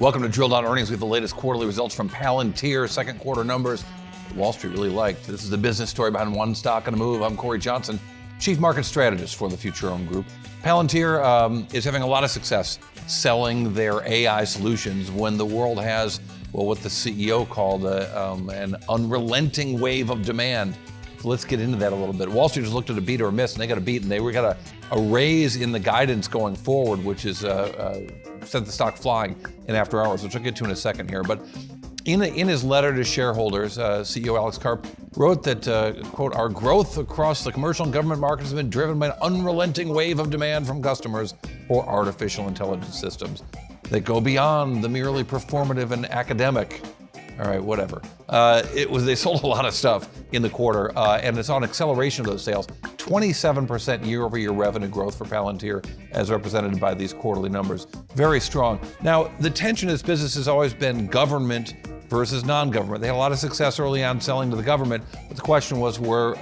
Welcome to Drill Down Earnings. We have the latest quarterly results from Palantir, second quarter numbers Wall Street really liked. This is the business story behind one stock on a move. I'm Cory Johnson, Chief Market Strategist for the Futurum Group. Palantir is having a lot of success selling their AI solutions when the world has, well, what the CEO called an unrelenting wave of demand. So let's get into that a little bit. Wall Street just looked at a beat or a miss, and they got a beat, and they got a raise in the guidance going forward, which is sent the stock flying in after hours, which I'll get to in a second here. But in his letter to shareholders, CEO Alex Karp wrote that, quote, our growth across the commercial and government markets has been driven by an unrelenting wave of demand from customers for artificial intelligence systems that go beyond the merely performative and academic. All right, whatever. They sold a lot of stuff in the quarter, and it's on acceleration of those sales. 27% year-over-year revenue growth for Palantir, as represented by these quarterly numbers. Very strong. Now, the tension in this business has always been government versus non-government. They had a lot of success early on selling to the government, but the question was, were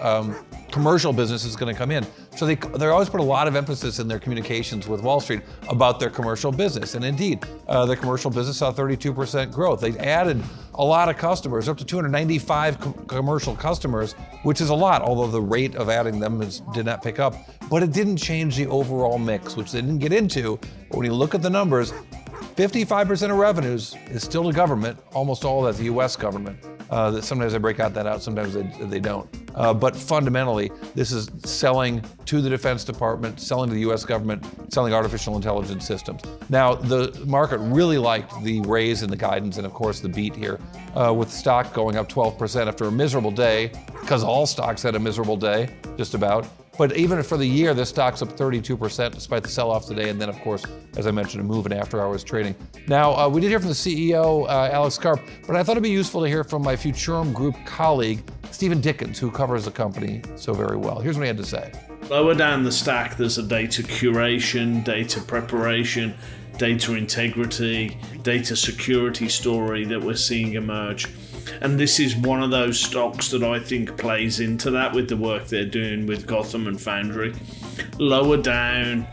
commercial businesses going to come in? So they always put a lot of emphasis in their communications with Wall Street about their commercial business. And indeed, their commercial business saw 32% growth. They added a lot of customers, up to 295 commercial customers, which is a lot, although the rate of adding them did not pick up. But it didn't change the overall mix, which they didn't get into. But when you look at the numbers, 55% of revenues is still the government, almost all that's the US government. Sometimes they break that out, sometimes they don't. But fundamentally, this is selling to the Defense Department, selling to the US government, selling artificial intelligence systems. Now, the market really liked the raise in the guidance and of course the beat here, with the stock going up 12% after a miserable day, because all stocks had a miserable day, just about. But even for the year, this stock's up 32% despite the sell-off today. And then, of course, as I mentioned, a move in after-hours trading. Now, we did hear from the CEO, Alex Karp, but I thought it'd be useful to hear from my Futurum Group colleague, Steven Dickens, who covers the company so very well. Here's what he had to say. Lower down the stack, there's a data curation, data preparation, data integrity, data security story that we're seeing emerge. And this is one of those stocks that I think plays into that with the work they're doing with Gotham and Foundry. Lower down,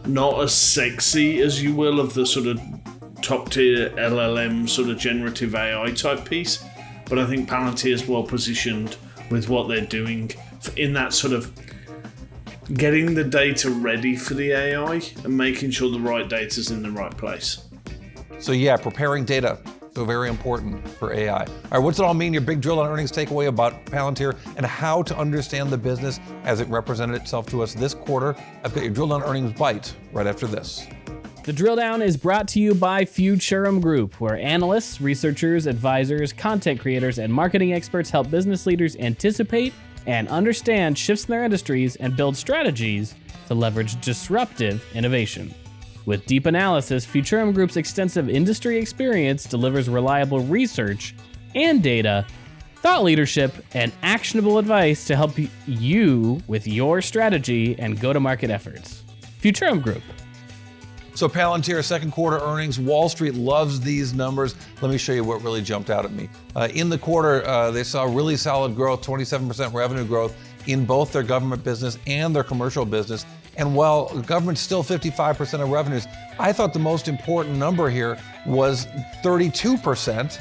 not as sexy as you will of the sort of top tier LLM sort of generative AI type piece. But I think Palantir is well positioned with what they're doing in that sort of getting the data ready for the AI and making sure the right data's in the right place. So yeah, preparing data. So very important for AI. All right, what's it all mean? Your big drill down earnings takeaway about Palantir and how to understand the business as it represented itself to us this quarter. I've got your drill down earnings bite right after this. The drill down is brought to you by Futurum Group, where analysts, researchers, advisors, content creators, and marketing experts help business leaders anticipate and understand shifts in their industries and build strategies to leverage disruptive innovation. With deep analysis, Futurum Group's extensive industry experience delivers reliable research and data, thought leadership, and actionable advice to help you with your strategy and go-to-market efforts. Futurum Group. So Palantir, second quarter earnings. Wall Street loves these numbers. Let me show you what really jumped out at me. In the quarter, they saw really solid growth, 27% revenue growth in both their government business and their commercial business. And while the government's still 55% of revenues, I thought the most important number here was 32%,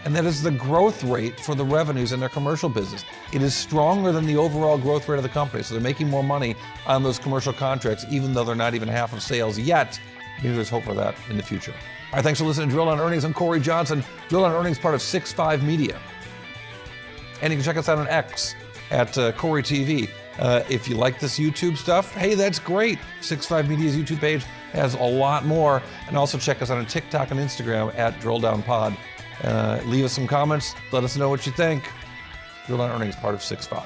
and that is the growth rate for the revenues in their commercial business. It is stronger than the overall growth rate of the company, so they're making more money on those commercial contracts, even though they're not even half of sales yet. Maybe there's hope for that in the future. All right, thanks for listening to Drill Down Earnings. I'm Cory Johnson. Drill Down Earnings, part of 6.5 Media. And you can check us out on X at Cory TV. If you like this YouTube stuff, hey, that's great. 6.5 Media's YouTube page has a lot more. And also check us out on TikTok and Instagram at DrillDownPod. Leave us some comments. Let us know what you think. Drill Down Earnings, part of 6.5.